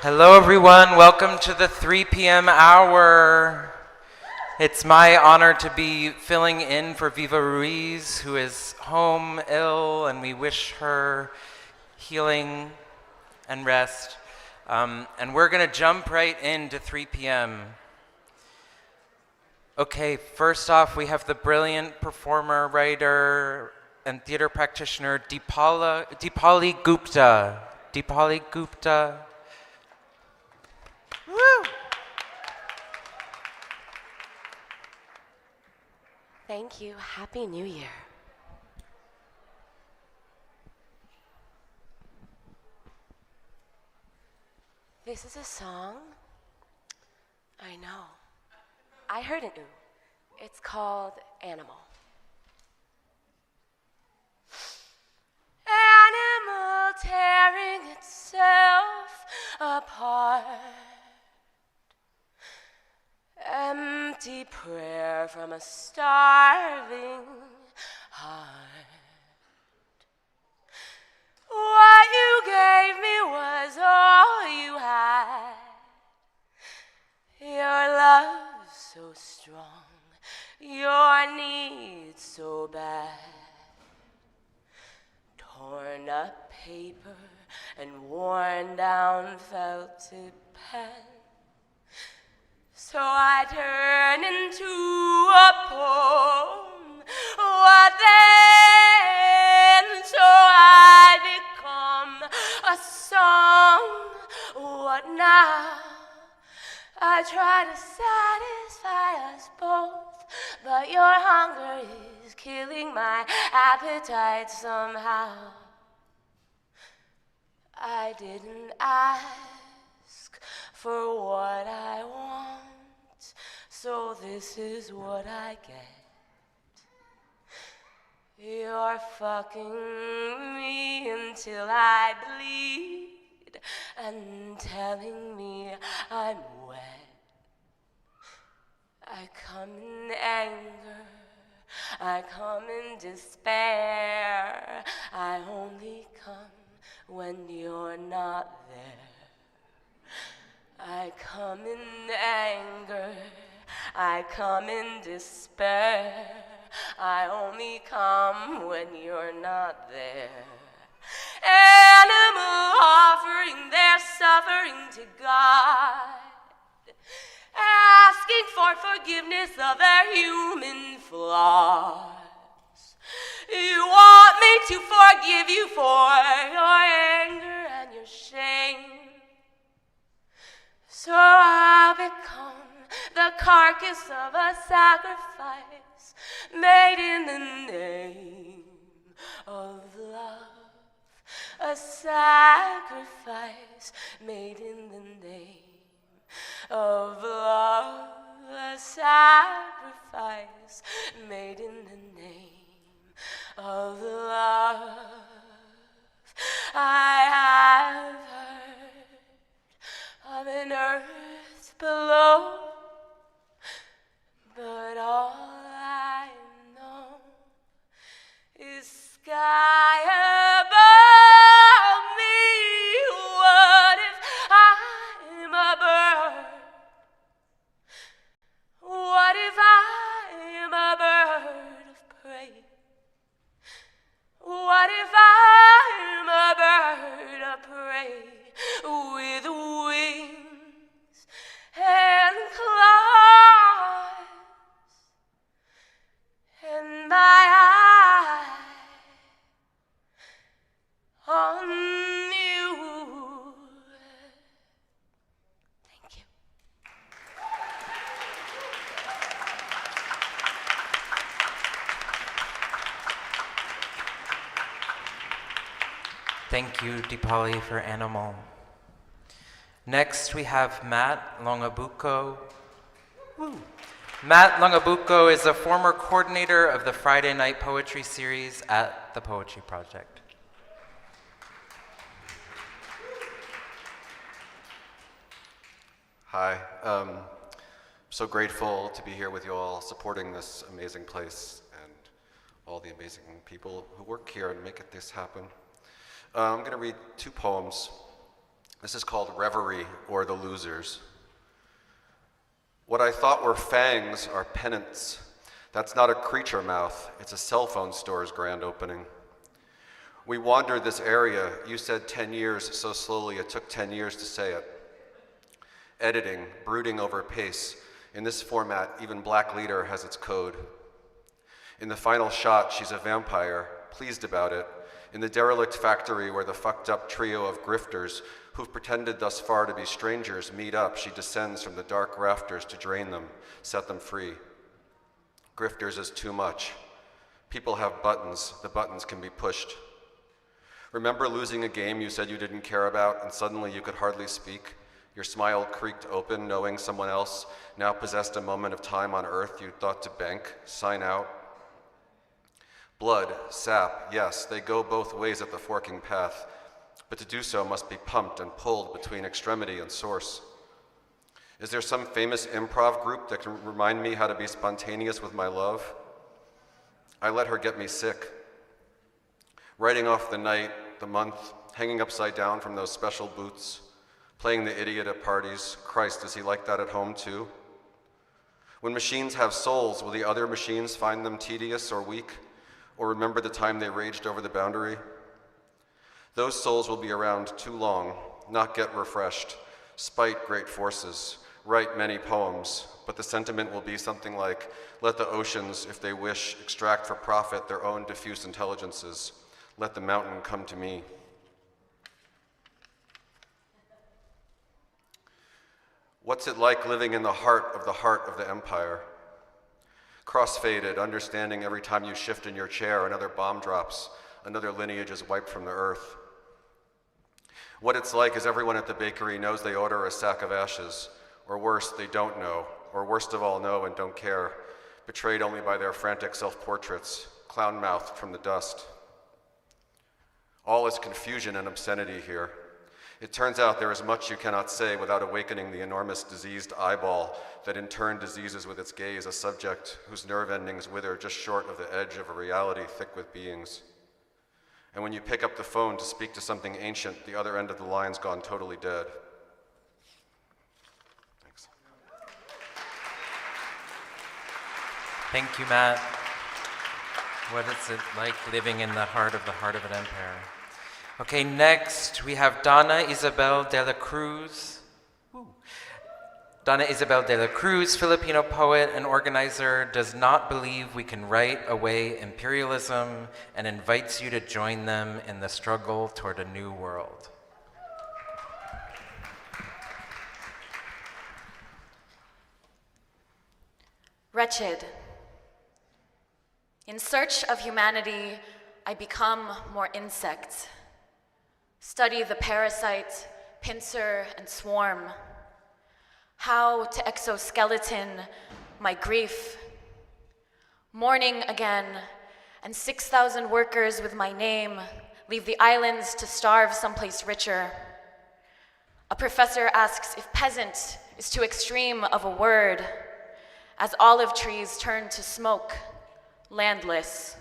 Hello everyone, welcome to the 3 p.m. hour. It's my honor to be filling in for Viva Ruiz, who is home ill, and we wish her healing and rest. And we're gonna jump right into 3 p.m. Okay, first off, we have the brilliant performer, writer, and theater practitioner, Deepali Gupta. Deepali Gupta. Woo! Thank you. Happy New Year. This is a song. I know. I heard an ooh. It's called Animal. Animal tearing itself apart. Empty prayer from a starving heart. What you gave me was all you had. Your love so strong, your need so bad. Torn up paper and worn down felted pen. So I turn into a poem. What then? So I become a song. What now? I try to satisfy us both, but your hunger is killing my appetite somehow. I didn't ask for what I want, so this is what I get. You're fucking me until I bleed and telling me I'm wet. I come in anger, I come in despair. I only come when you're not there. I come in anger, I come in despair. I only come when you're not there. Animal offering their suffering to God, asking for forgiveness of their human flaws. You want me to forgive you for your anger and your shame, so I'll become the carcass of a sacrifice made in the name of love. A sacrifice made in the name of love. A sacrifice made in the name of love. I have heard of an earth below, but all I know is sky above me. What if I'm a bird? What if I'm a bird of prey? What if I'm a bird of prey with wings and claws and my eye on you? Thank you. Thank you, Deepali, for Animal. Next, we have Matt Longabuco. Woo. Matt Longabuco is a former coordinator of the Friday Night Poetry series at the Poetry Project. Hi, I'm so grateful to be here with you all, supporting this amazing place and all the amazing people who work here and make this happen. I'm going to read two poems This is called Reverie, or The Losers. What I thought were fangs are pennants. That's not a creature mouth, it's a cell phone store's grand opening. We wandered this area. You said 10 years so slowly it took 10 years to say it. Editing, brooding over pace. In this format, even Black Leader has its code. In the final shot, she's a vampire, pleased about it. In the derelict factory where the fucked up trio of grifters who've pretended thus far to be strangers meet up, she descends from the dark rafters to drain them, set them free. Grifters is too much. People have buttons. The buttons can be pushed. Remember losing a game you said you didn't care about and suddenly you could hardly speak? Your smile creaked open, knowing someone else now possessed a moment of time on earth you'd thought to bank, sign out. Blood, sap, yes, they go both ways at the forking path, but to do so must be pumped and pulled between extremity and source. Is there some famous improv group that can remind me how to be spontaneous with my love? I let her get me sick. Writing off the night, the month, hanging upside down from those special boots, playing the idiot at parties. Christ, is he like that at home too? When machines have souls, will the other machines find them tedious or weak, or remember the time they raged over the boundary? Those souls will be around too long, not get refreshed, spite great forces, write many poems, but the sentiment will be something like, let the oceans, if they wish, extract for profit their own diffuse intelligences. Let the mountain come to me. What's it like living in the heart of the empire? Cross-faded, understanding every time you shift in your chair, another bomb drops, another lineage is wiped from the earth. What it's like is everyone at the bakery knows they order a sack of ashes, or worse, they don't know, or worst of all, know and don't care, betrayed only by their frantic self-portraits, clown-mouthed from the dust. All is confusion and obscenity here. It turns out there is much you cannot say without awakening the enormous diseased eyeball that in turn diseases with its gaze a subject whose nerve endings wither just short of the edge of a reality thick with beings. And when you pick up the phone to speak to something ancient, the other end of the line's gone totally dead. Thanks. Thank you, Matt. What is it like living in the heart of an empire? Okay, next we have Donna Isabel de la Cruz. Woo. Donna Isabel de la Cruz, Filipino poet and organizer, does not believe we can write away imperialism and invites you to join them in the struggle toward a new world. Wretched. In search of humanity, I become more insect. Study the parasite, pincer, and swarm. How to exoskeleton my grief. Mourning again, and 6,000 workers with my name leave the islands to starve someplace richer. A professor asks if peasant is too extreme of a word, as olive trees turn to smoke, landless.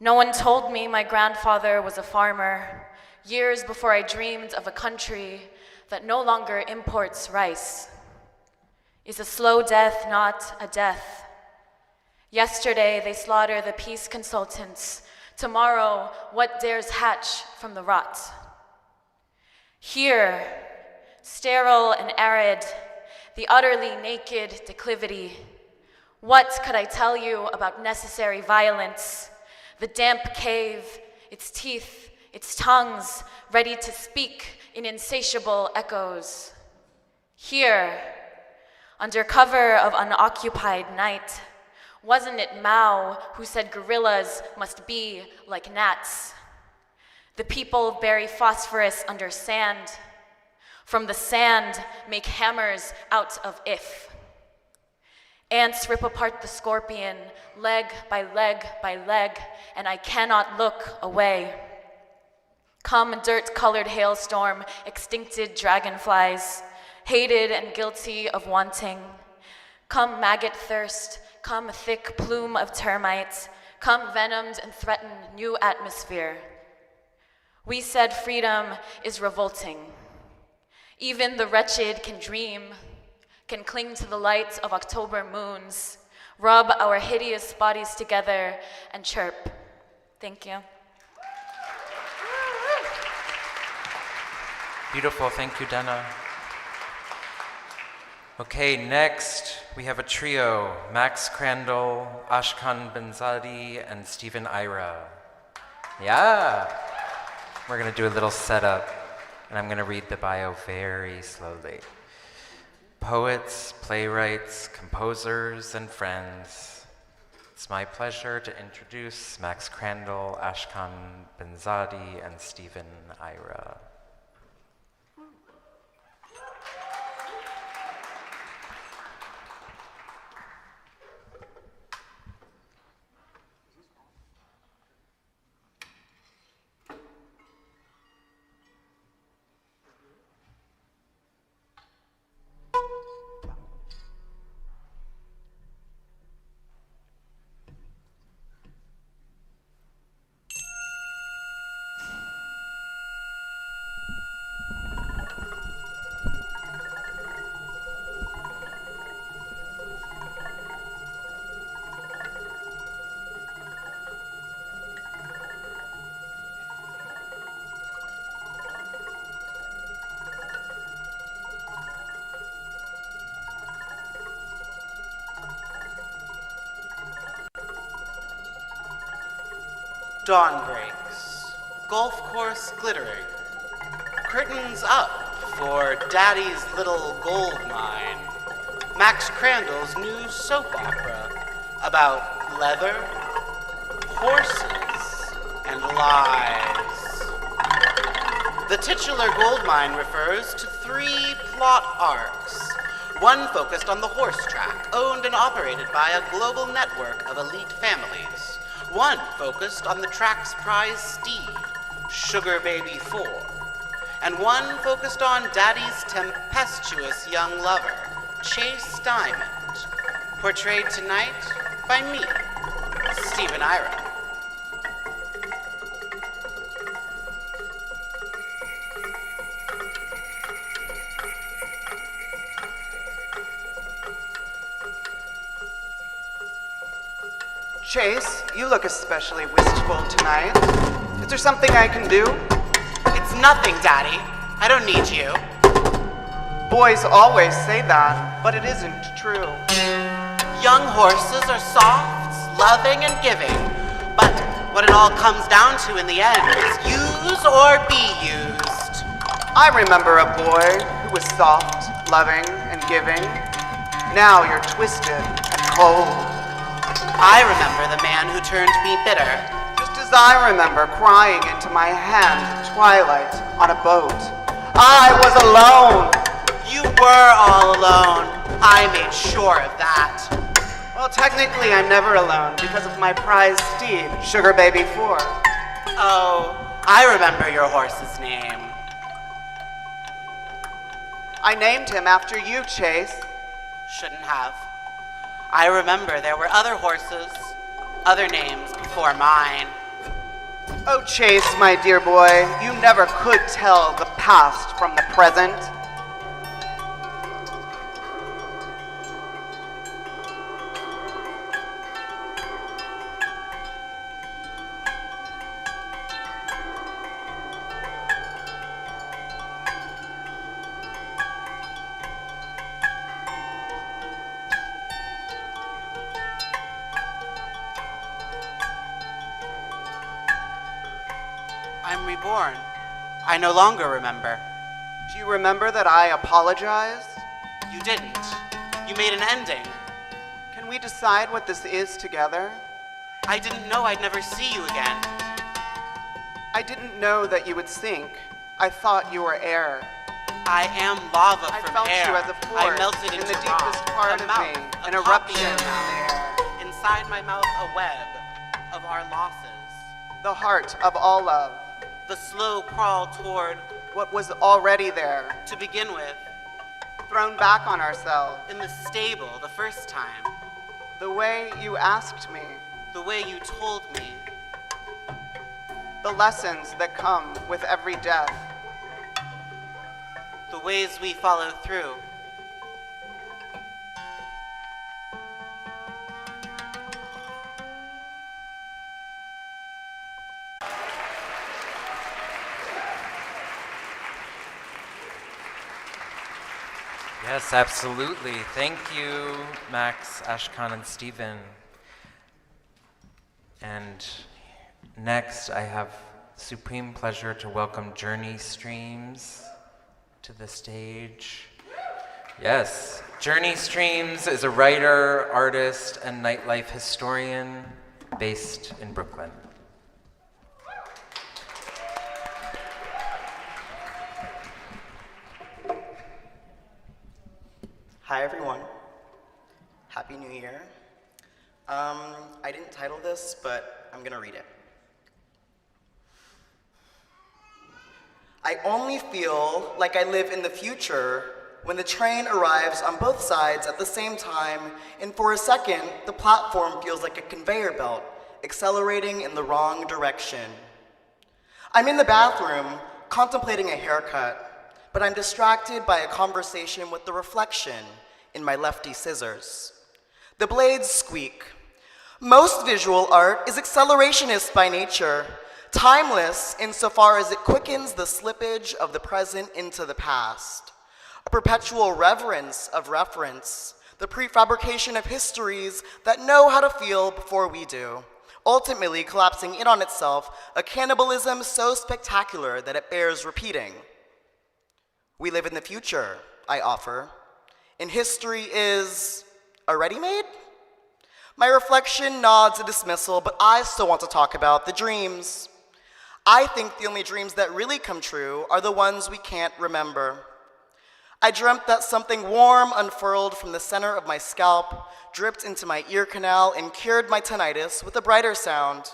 No one told me my grandfather was a farmer, years before I dreamed of a country that no longer imports rice. Is a slow death not a death? Yesterday they slaughter the peace consultants. Tomorrow, what dares hatch from the rot? Here, sterile and arid, the utterly naked declivity. What could I tell you about necessary violence? The damp cave, its teeth, its tongues, ready to speak in insatiable echoes. Here, under cover of unoccupied night, wasn't it Mao who said gorillas must be like gnats? The people bury phosphorus under sand. From the sand, make hammers out of if. Ants rip apart the scorpion, leg by leg by leg, and I cannot look away. Come dirt-colored hailstorm, extincted dragonflies, hated and guilty of wanting. Come maggot thirst, come thick plume of termites, come venomed and threaten new atmosphere. We said freedom is revolting. Even the wretched can dream, can cling to the light of October moons, rub our hideous bodies together and chirp. Thank you. Beautiful, thank you, Dana. Okay, next we have a trio, Max Crandall, Ashkan Benzadi, and Stephen Ira. Yeah. We're gonna do a little setup, and I'm gonna read the bio very slowly. Poets, playwrights, composers, and friends. It's my pleasure to introduce Max Crandall, Ashkan Benzadi, and Stephen Ira. Dawn breaks, golf course glittering, curtains up for Daddy's Little Gold Mine, Max Crandall's new soap opera about leather, horses, and lies. The titular gold mine refers to 3 plot arcs, one focused on the horse track, owned and operated by a global network of elite families. One focused on the track's prize steed, Sugar Baby 4, and one focused on Daddy's tempestuous young lover, Chase Diamond, portrayed tonight by me, Stephen Ira. Chase, you look especially wistful tonight. Is there something I can do? It's nothing, Daddy. I don't need you. Boys always say that, but it isn't true. Young horses are soft, loving, and giving. But what it all comes down to in the end is use or be used. I remember a boy who was soft, loving, and giving. Now you're twisted and cold. I remember the man who turned me bitter. Just as I remember crying into my hand at twilight on a boat. I was alone. You were all alone. I made sure of that. Well, technically I'm never alone because of my prize steed, Sugar Baby 4. Oh, I remember your horse's name. I named him after you, Chase. Shouldn't have. I remember there were other horses, other names before mine. Oh, Chase, my dear boy, you never could tell the past from the present. I'm reborn. I no longer remember. Do you remember that I apologized? You didn't. You made an ending. Can we decide what this is together? I didn't know I'd never see you again. I didn't know that you would sink. I thought you were air. I am lava I from felt air. you as a force I melted in into the deepest rock. part A of mouth, me, a an eruption in copier mouth. there. Inside my mouth, a web of our losses. The heart of all love. The slow crawl toward, What was already there, to begin with, thrown back on ourselves. in the stable the first time. The way you asked me. The way you told me. the lessons that come with every death, the ways we follow through. Yes, absolutely. Thank you, Max, Ashkan, and Stephen. And next, I have supreme pleasure to welcome Journey Streams to the stage. Yes, Journey Streams is a writer, artist, and nightlife historian based in Brooklyn. Hi everyone, Happy New Year. I didn't title this, but I'm gonna read it. I only feel like I live in the future when the train arrives on both sides at the same time, and for a second, the platform feels like a conveyor belt, accelerating in the wrong direction. I'm in the bathroom, contemplating a haircut, but I'm distracted by a conversation with the reflection in my lefty scissors. The blades squeak. Most visual art is accelerationist by nature, timeless insofar as it quickens the slippage of the present into the past, a perpetual reverence of reference, the prefabrication of histories that know how to feel before we do, ultimately collapsing in on itself, a cannibalism so spectacular that it bears repeating. We live in the future, I offer, and history is already made? My reflection nods a dismissal, but I still want to talk about the dreams. I think the only dreams that really come true are the ones we can't remember. I dreamt that something warm unfurled from the center of my scalp, dripped into my ear canal, and cured my tinnitus with a brighter sound.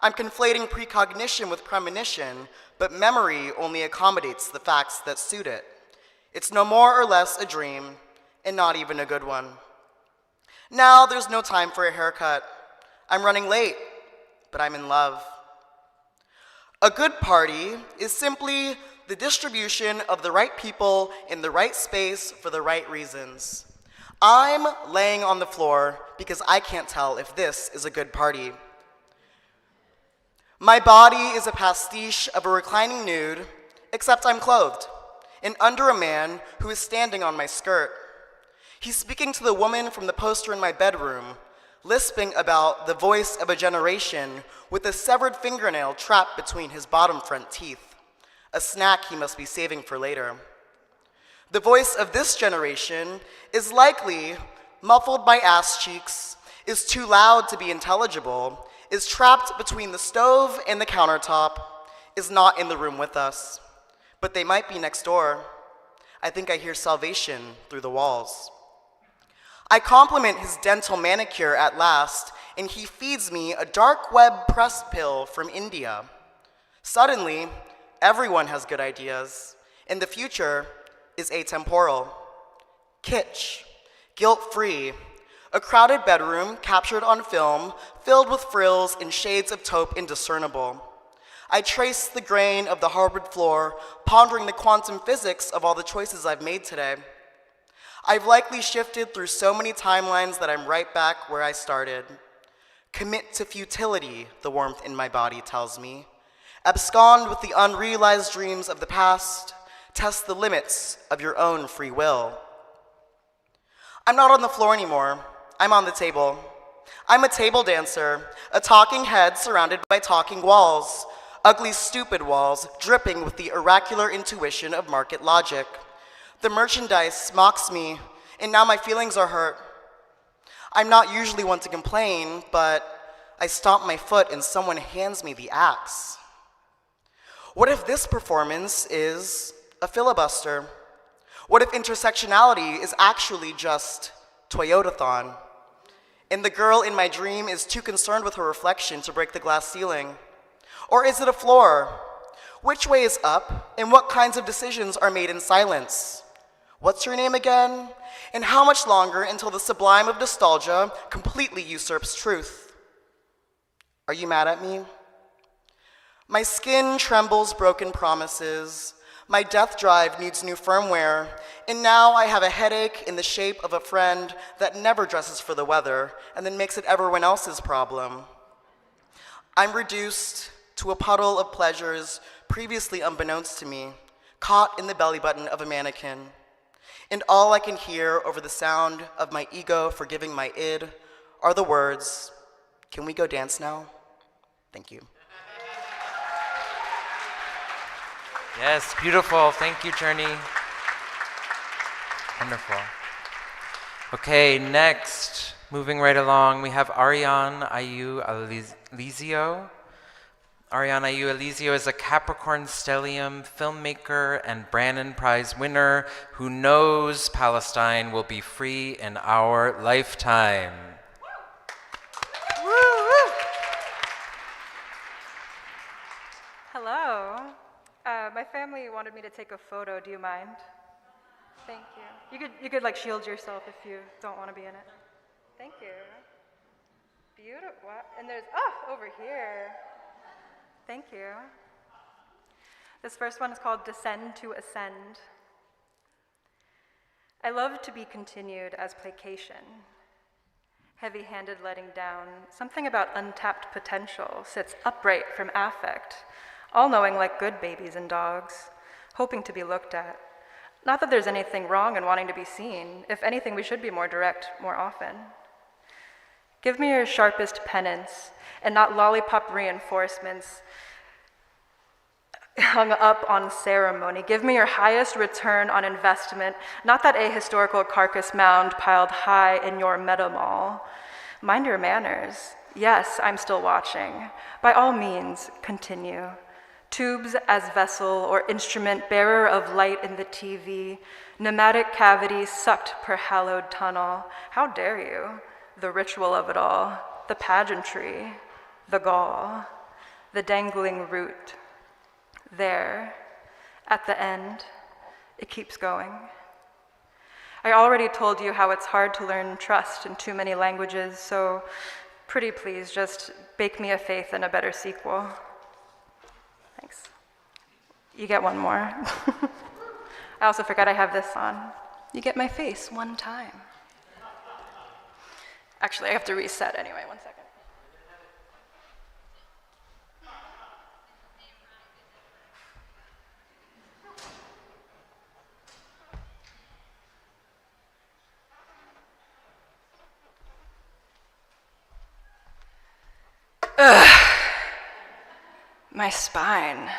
I'm conflating precognition with premonition, but memory only accommodates the facts that suit it. It's no more or less a dream, and not even a good one. Now there's no time for a haircut. I'm running late, but I'm in love. A good party is simply the distribution of the right people in the right space for the right reasons. I'm laying on the floor because I can't tell if this is a good party. My body is a pastiche of a reclining nude, except I'm clothed, and under a man who is standing on my skirt. He's speaking to the woman from the poster in my bedroom, lisping about the voice of a generation with a severed fingernail trapped between his bottom front teeth, a snack he must be saving for later. The voice of this generation is likely muffled by ass cheeks, is too loud to be intelligible, is trapped between the stove and the countertop, is not in the room with us. But they might be next door. I think I hear salvation through the walls. I compliment his dental manicure at last, and he feeds me a dark web press pill from India. Suddenly, everyone has good ideas, and the future is atemporal. Kitsch, guilt-free, a crowded bedroom captured on film, filled with frills and shades of taupe indiscernible. I trace the grain of the hardwood floor, pondering the quantum physics of all the choices I've made today. I've likely shifted through so many timelines that I'm right back where I started. Commit to futility, the warmth in my body tells me. Abscond with the unrealized dreams of the past. Test the limits of your own free will. I'm not on the floor anymore. I'm on the table. I'm a table dancer, a talking head surrounded by talking walls, ugly, stupid walls dripping with the oracular intuition of market logic. The merchandise mocks me, and now my feelings are hurt. I'm not usually one to complain, but I stomp my foot and someone hands me the axe. What if this performance is a filibuster? What if intersectionality is actually just Toyotathon? And the girl in my dream is too concerned with her reflection to break the glass ceiling? Or is it a floor? Which way is up, and what kinds of decisions are made in silence? What's your name again? And how much longer until the sublime of nostalgia completely usurps truth? Are you mad at me? My skin trembles broken promises. My death drive needs new firmware, and now I have a headache in the shape of a friend that never dresses for the weather and then makes it everyone else's problem. I'm reduced to a puddle of pleasures previously unbeknownst to me, caught in the belly button of a mannequin. And all I can hear over the sound of my ego forgiving my id are the words, "Can we go dance now?" Thank you. Yes, beautiful. Thank you, Journey. Wonderful. Okay, next, moving right along, we have Ariane Ayu Alizio. Ariane Ayu Alizio is a Capricorn stellium filmmaker and Brannon Prize winner who knows Palestine will be free in our lifetime. Hello. My family wanted me to take a photo. Do you mind? Thank you. You could like shield yourself if you don't want to be in it. Thank you. Beautiful. And there's over here. Thank you. This first one is called Descend to Ascend. I love to be continued as placation. Heavy-handed letting down. Something about untapped potential sits upright from affect. All-knowing like good babies and dogs, hoping to be looked at. Not that there's anything wrong in wanting to be seen. If anything, we should be more direct more often. Give me your sharpest penance, and not lollipop reinforcements hung up on ceremony. Give me your highest return on investment, not that ahistorical carcass mound piled high in your meta mall. Mind your manners. Yes, I'm still watching. By all means, continue. Tubes as vessel or instrument bearer of light in the TV, pneumatic cavity sucked per hallowed tunnel. How dare you? The ritual of it all, the pageantry, the gall, the dangling root. There, at the end, it keeps going. I already told you how it's hard to learn trust in too many languages, so pretty please just bake me a faith and a better sequel. Thanks. You get one more. I also forgot I have this on. You get my face one time. Actually, I have to reset anyway, 1 second. My spine.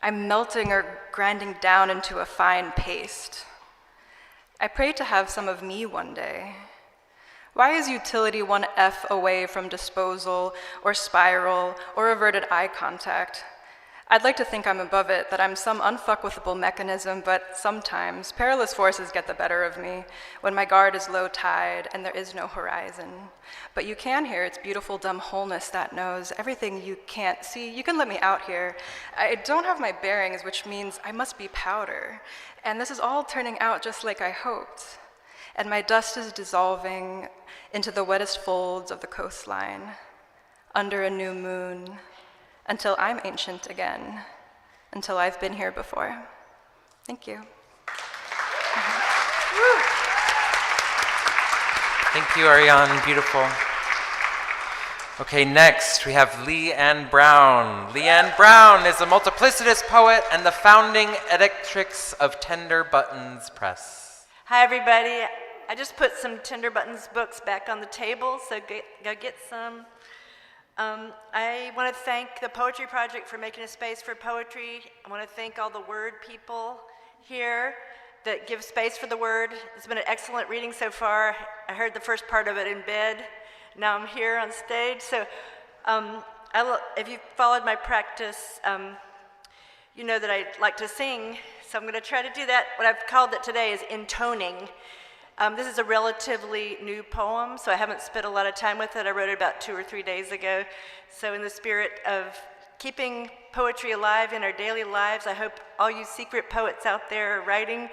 I'm melting or grinding down into a fine paste. I pray to have some of me one day. Why is utility one F away from disposal or spiral or averted eye contact? I'd like to think I'm above it, that I'm some unfuckwithable mechanism, but sometimes perilous forces get the better of me when my guard is low tide and there is no horizon. But you can hear its beautiful dumb wholeness that knows everything you can't see. You can let me out here. I don't have my bearings, which means I must be powder. And this is all turning out just like I hoped. And my dust is dissolving into the wettest folds of the coastline, under a new moon, until I'm ancient again, until I've been here before. Thank you. Thank you, Ariane. Beautiful. Okay, next we have Leanne Brown. Leanne Brown is a multiplicitous poet and the founding editrix of Tender Buttons Press. Hi, everybody. I just put some Tender Buttons books back on the table, so go get some. I want to thank the Poetry Project for making a space for poetry. I want to thank all the word people here that give space for the word. It's been an excellent reading so far. I heard the first part of it in bed. Now I'm here on stage. So if you've followed my practice, you know that I like to sing. So I'm going to try to do that. What I've called it today is intoning. This is a relatively new poem, so I haven't spent a lot of time with it. I wrote it about 2 or 3 days ago. So in the spirit of keeping poetry alive in our daily lives, I hope all you secret poets out there are writing,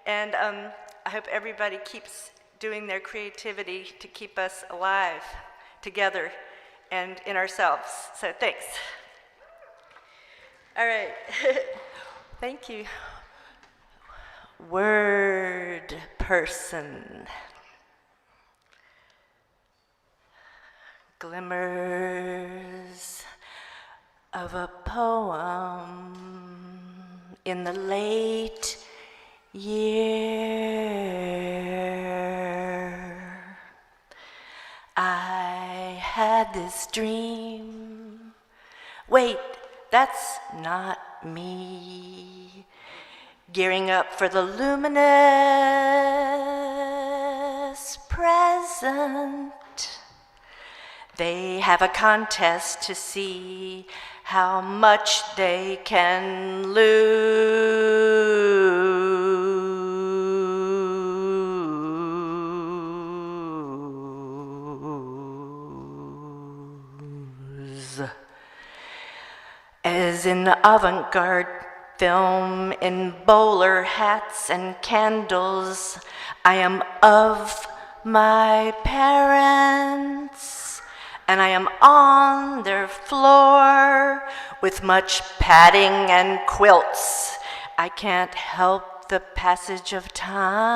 and I hope everybody keeps doing their creativity to keep us alive together and in ourselves. So thanks. All right. Thank you. Word person. Glimmers of a poem in the late year. I had this dream. Wait, that's not me. Gearing up for the luminous present. They have a contest to see how much they can lose. As in avant-garde film, in bowler hats and candles, I am of my parents, and I am on their floor with much padding and quilts. I can't help the passage of time.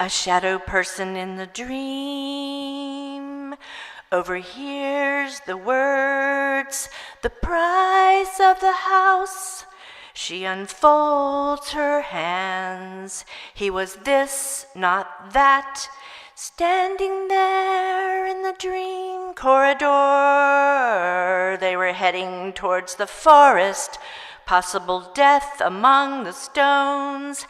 A shadow person in the dream overhears the words, the price of the house. She unfolds her hands. He was this, not that, standing there in the dream corridor. They were heading towards the forest, possible death among the stones.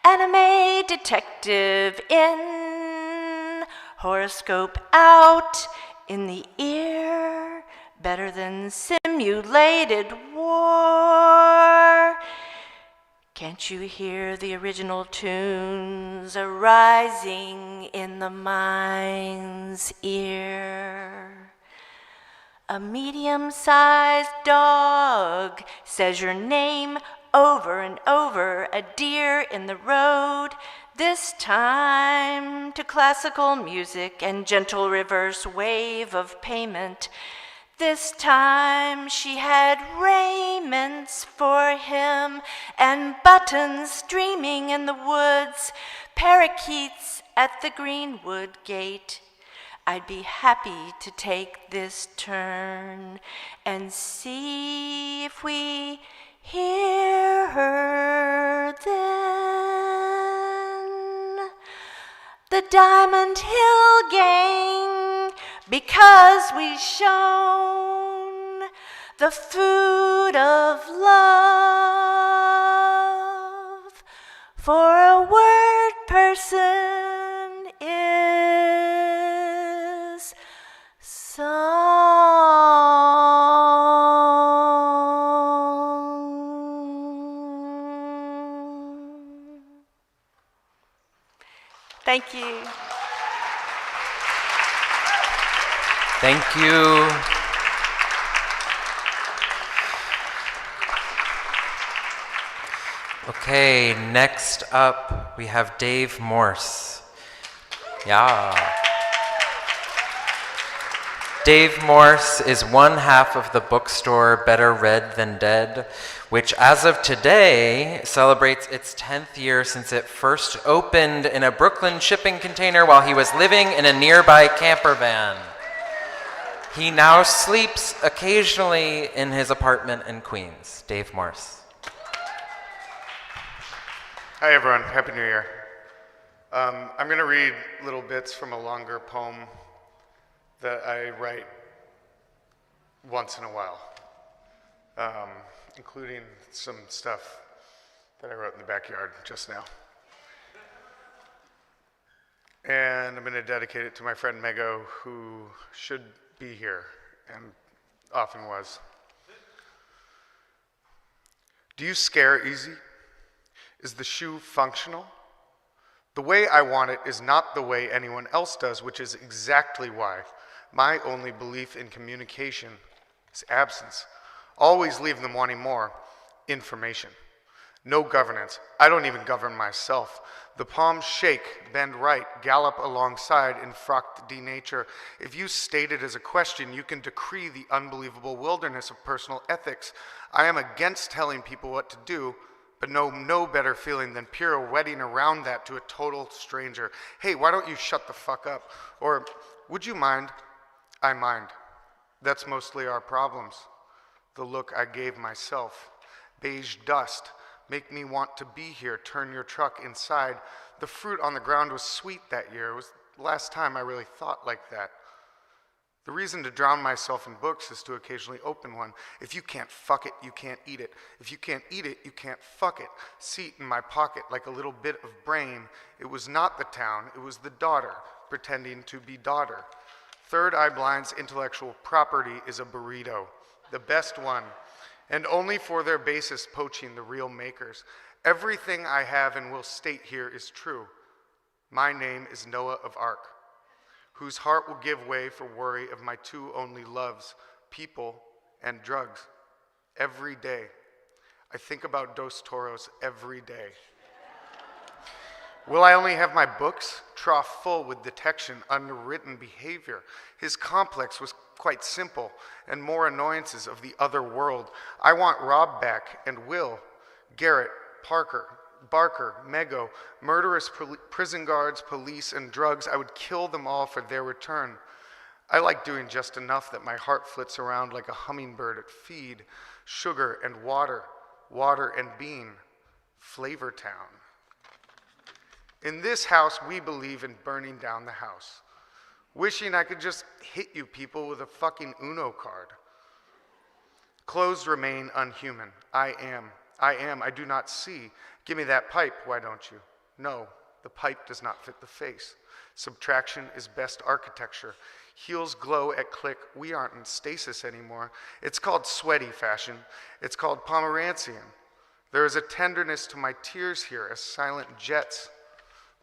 Anime detective in, horoscope out, in the ear, better than simulated war. Can't you hear the original tunes arising in the mind's ear? A medium-sized dog says your name over and over, a deer in the road, this time to classical music and gentle reverse wave of payment. This time she had raiments for him and buttons streaming in the woods, parakeets at the greenwood gate. I'd be happy to take this turn and see if we hear her then. The Diamond Hill Gang, because we shown the food of love. For a word person is song. Thank you. Thank you. Okay, next up we have Dave Morse. Yeah. Dave Morse is one half of the bookstore Better Read Than Dead, which as of today celebrates its 10th year since it first opened in a Brooklyn shipping container while he was living in a nearby camper van. He now sleeps occasionally in his apartment in Queens. Dave Morse. Hi everyone, Happy New Year. I'm going to read little bits from a longer poem that I write once in a while, including some stuff that I wrote in the backyard just now. And I'm going to dedicate it to my friend Mego, who should be here and often was. Do you scare easy? Is the shoe functional? The way I want it is not the way anyone else does, which is exactly why my only belief in communication is absence. Always leave them wanting more information. No governance. I don't even govern myself. The palms shake, bend right, gallop alongside in frocked denature. If you state it as a question, you can decree the unbelievable wilderness of personal ethics. I am against telling people what to do, but know no better feeling than pirouetting around that to a total stranger. Hey, why don't you shut the fuck up? Or, would you mind? I mind. That's mostly our problems. The look I gave myself. Beige dust. Make me want to be here. Turn your truck inside. The fruit on the ground was sweet that year. It was the last time I really thought like that. The reason to drown myself in books is to occasionally open one. If you can't fuck it, you can't eat it. If you can't eat it, you can't fuck it. Seat in my pocket like a little bit of brain. It was not the town, it was the daughter, pretending to be daughter. Third Eye Blind's intellectual property is a burrito, the best one, and only for their basis poaching the real makers. Everything I have and will state here is true. My name is Noah of Ark, whose heart will give way for worry of my two only loves, people and drugs. Every day. I think about Dos Toros every day. Will I only have my books? Trough full with detection, unwritten behavior. His complex was quite simple, and more annoyances of the other world. I want Rob back, and Will, Garrett, Parker, Barker, Mego, murderous prison guards, police, and drugs. I would kill them all for their return. I like doing just enough that my heart flits around like a hummingbird at feed. Sugar and water, water and bean. Flavor Town. In this house, we believe in burning down the house. Wishing I could just hit you people with a fucking Uno card. Clothes remain unhuman. I am. I do not see. Give me that pipe, why don't you? No, the pipe does not fit the face. Subtraction is best architecture. Heels glow at click. We aren't in stasis anymore. It's called sweaty fashion. It's called Pomeranian. There is a tenderness to my tears here as silent jets.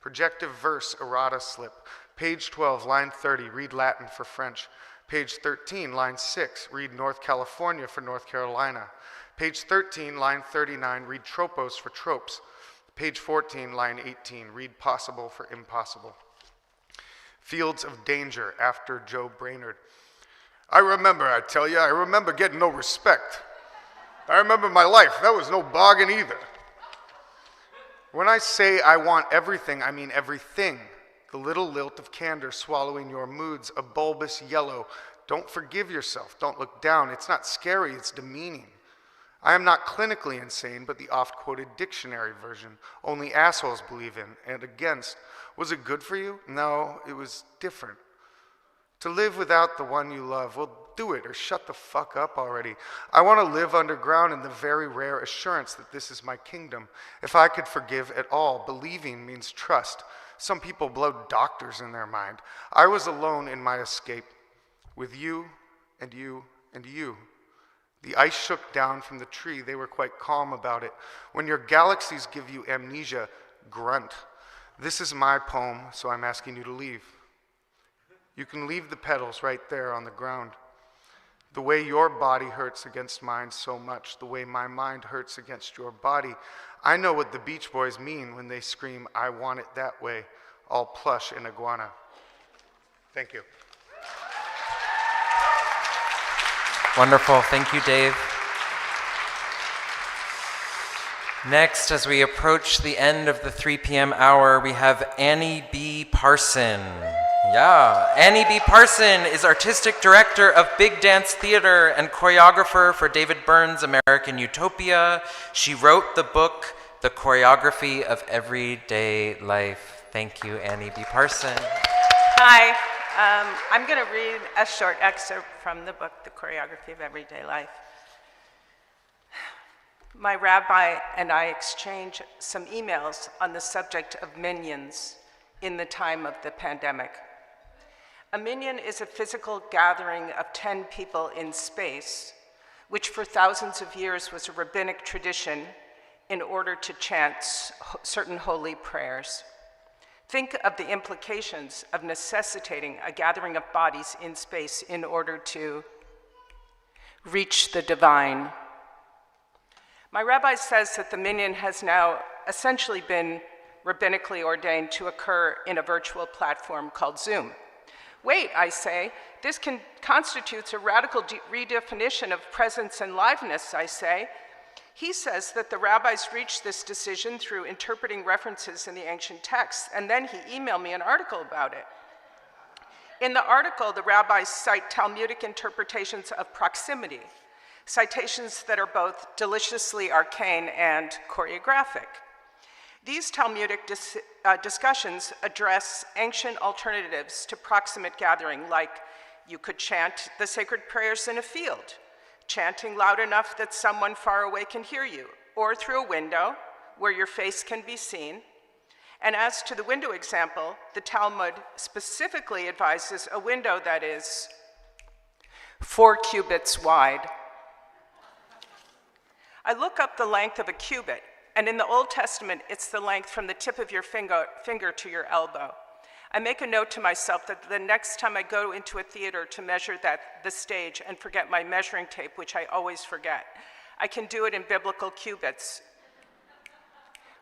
Projective verse, errata slip. Page 12, line 30, read Latin for French. Page 13, line 6, read North California for North Carolina. Page 13, line 39, read tropos for tropes. Page 14, line 18, read possible for impossible. Fields of danger after Joe Brainerd. I remember getting no respect. I remember my life, that was no bargain either. When I say I want everything, I mean everything. The little lilt of candor swallowing your moods, a bulbous yellow. Don't forgive yourself, don't look down. It's not scary, it's demeaning. I am not clinically insane, but the oft-quoted dictionary version. Only assholes believe in and against. Was it good for you? No, it was different. To live without the one you love, well, do it or shut the fuck up already. I want to live underground in the very rare assurance that this is my kingdom. If I could forgive at all, believing means trust. Some people blow doctors in their mind. I was alone in my escape, with you and you and you. The ice shook down from the tree. They were quite calm about it. When your galaxies give you amnesia, grunt. This is my poem, so I'm asking you to leave. You can leave the petals right there on the ground. The way your body hurts against mine so much, the way my mind hurts against your body. I know what the Beach Boys mean when they scream, I want it that way, all plush and iguana. Thank you. Wonderful. Thank you, Dave. Next, as we approach the end of the 3 p.m. hour, we have Annie B. Parson. Yeah, Annie B. Parson is artistic director of Big Dance Theater and choreographer for David Byrne's American Utopia. She wrote the book, The Choreography of Everyday Life. Thank you, Annie B. Parson. Hi, I'm going to read a short excerpt from the book, The Choreography of Everyday Life. My rabbi and I exchanged some emails on the subject of minions in the time of the pandemic. A minion is a physical gathering of 10 people in space, which for thousands of years was a rabbinic tradition in order to chant certain holy prayers. Think of the implications of necessitating a gathering of bodies in space in order to reach the divine. My rabbi says that the minyan has now essentially been rabbinically ordained to occur in a virtual platform called Zoom. Wait, I say, this constitutes a radical redefinition of presence and liveness, I say. He says that the rabbis reached this decision through interpreting references in the ancient texts, and then he emailed me an article about it. In the article, the rabbis cite Talmudic interpretations of proximity, citations that are both deliciously arcane and choreographic. These Talmudic discussions address ancient alternatives to proximate gathering, like you could chant the sacred prayers in a field, chanting loud enough that someone far away can hear you, or through a window where your face can be seen. And as to the window example, the Talmud specifically advises a window that is 4 cubits wide. I look up the length of a cubit, and in the Old Testament, it's the length from the tip of your finger to your elbow. I make a note to myself that the next time I go into a theater to measure the stage and forget my measuring tape, which I always forget, I can do it in biblical cubits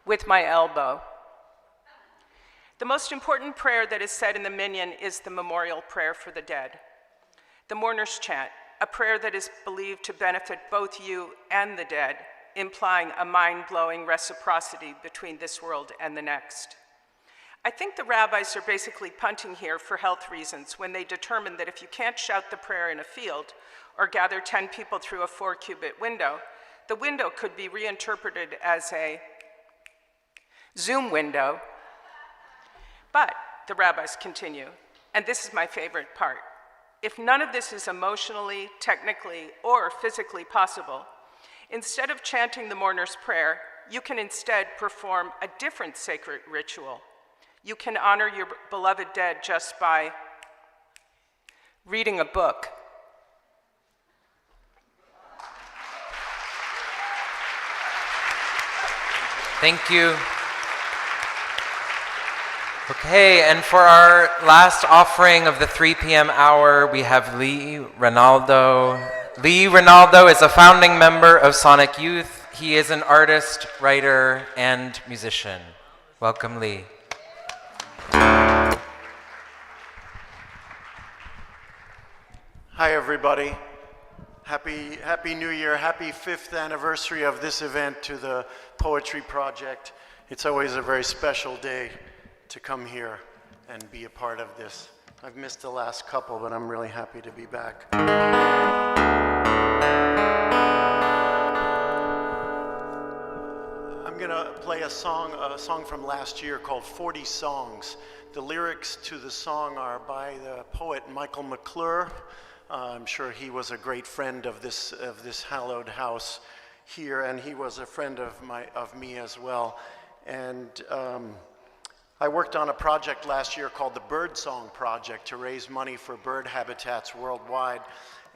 with my elbow. The most important prayer that is said in the minyan is the memorial prayer for the dead. The mourner's chant, a prayer that is believed to benefit both you and the dead, implying a mind-blowing reciprocity between this world and the next. I think the rabbis are basically punting here for health reasons when they determine that if you can't shout the prayer in a field or gather 10 people through a 4-cubit window, the window could be reinterpreted as a Zoom window. But, the rabbis continue, and this is my favorite part, if none of this is emotionally, technically, or physically possible, instead of chanting the mourner's prayer, you can instead perform a different sacred ritual. You can honor your beloved dead just by reading a book. Thank you. Okay, and for our last offering of the 3 p.m. hour, we have Lee Ronaldo. Lee Ronaldo is a founding member of Sonic Youth. He is an artist, writer, and musician. Welcome, Lee. Hi, everybody. Happy New Year. Happy 5th anniversary of this event to the Poetry Project. It's always a very special day to come here and be a part of this. I've missed the last couple, but I'm really happy to be back. I'm gonna play a song from last year called 40 Songs. The lyrics to the song are by the poet Michael McClure. I'm sure he was a great friend of this hallowed house here, and he was a friend of me as well. And I worked on a project last year called the Bird Song Project to raise money for bird habitats worldwide.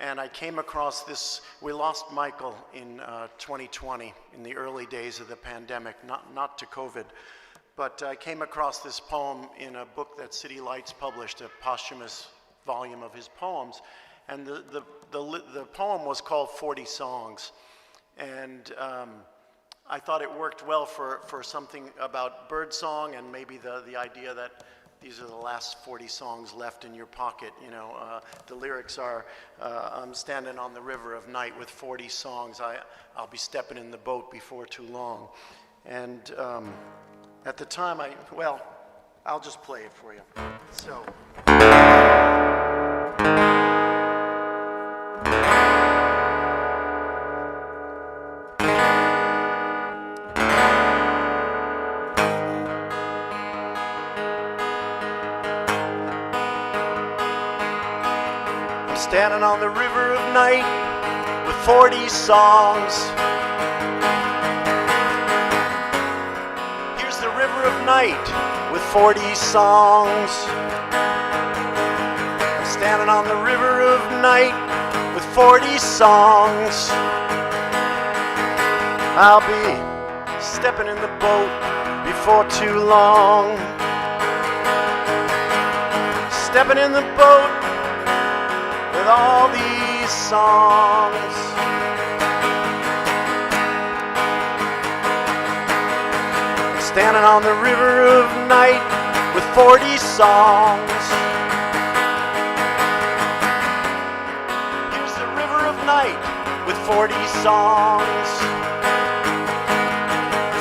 And I came across this. We lost Michael in 2020, in the early days of the pandemic, not to COVID. But I came across this poem in a book that City Lights published, a posthumous volume of his poems. And the poem was called 40 Songs. And I thought it worked well for something about birdsong and maybe the idea that these are the last 40 songs left in your pocket. You know, the lyrics are, I'm standing on the river of night with 40 songs. I'll be stepping in the boat before too long. And at the time, I'll just play it for you. So. Standing on the river of night with 40 songs. Here's the river of night with 40 songs. I'm standing on the river of night with 40 songs. I'll be stepping in the boat before too long. Stepping in the boat with all these songs. standing on the river of night with 40 songs. Here's the river of night with 40 songs.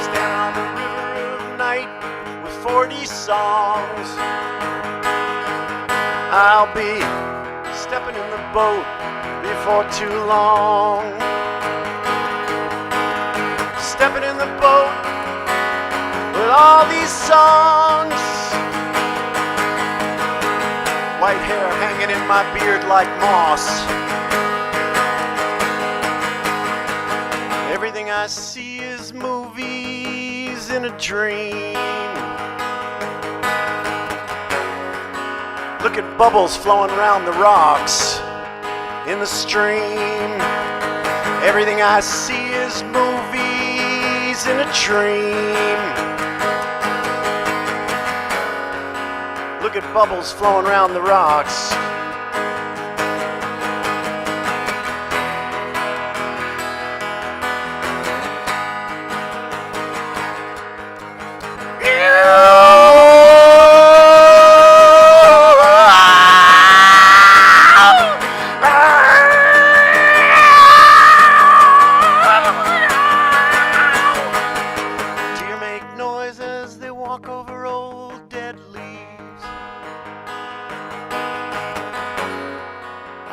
Standing on the river of night with 40 songs. I'll be stepping in the boat before too long. Stepping in the boat with all these songs. White hair hanging in my beard like moss. Everything I see is movies in a dream. Look at bubbles flowing around the rocks in the stream. Everything I see is movies in a dream. Look at bubbles flowing around the rocks.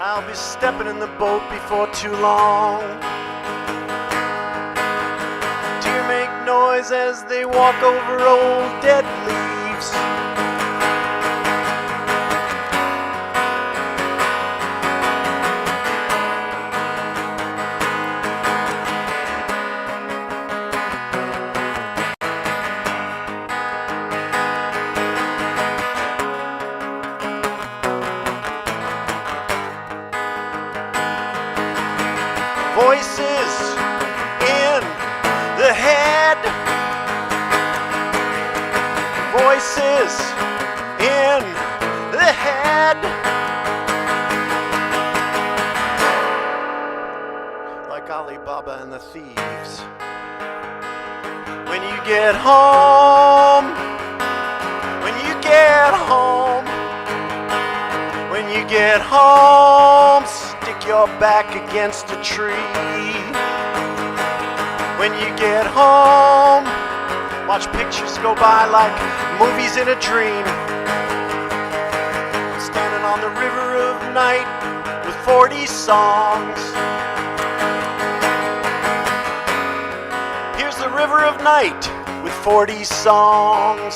I'll be stepping in the boat before too long. Deer make noise as they walk over old dead leaves. Voices in the head. Voices in the head. Like Alibaba and the thieves. When you get home, when you get home, when you get home, stick your back against a tree. When you get home, watch pictures go by like movies in a dream. Standing on the river of night with 40 songs. Here's the river of night with 40 songs.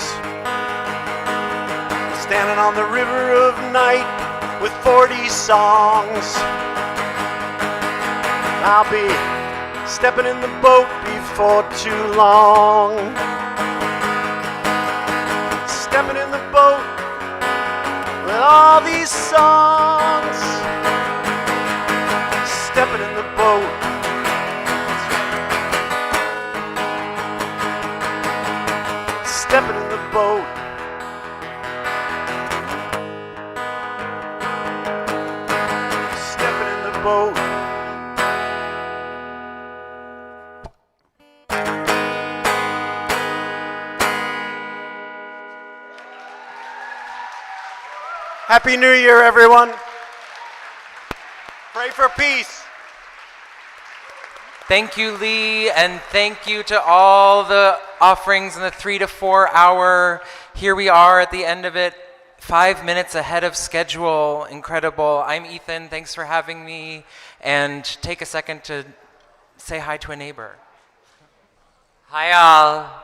Standing on the river of night with 40 songs. I'll be stepping in the boat before too long. Stepping in the boat with all these songs. Stepping in the boat. Stepping in the boat. Stepping in the boat. Happy New Year, everyone. Pray for peace. Thank you, Lee, and thank you to all the offerings in the 3 to 4 hour. Here we are at the end of it, 5 minutes ahead of schedule. Incredible. I'm Ethan. Thanks for having me. And take a second to say hi to a neighbor. Hi, all.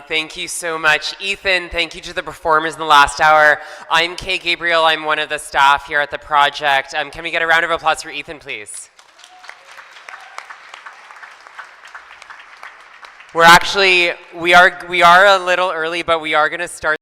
Thank you so much. Ethan, thank you to the performers in the last hour. I'm Kay Gabriel. I'm one of the staff here at the project. Can we get a round of applause for Ethan, please? We are a little early, but we are going to start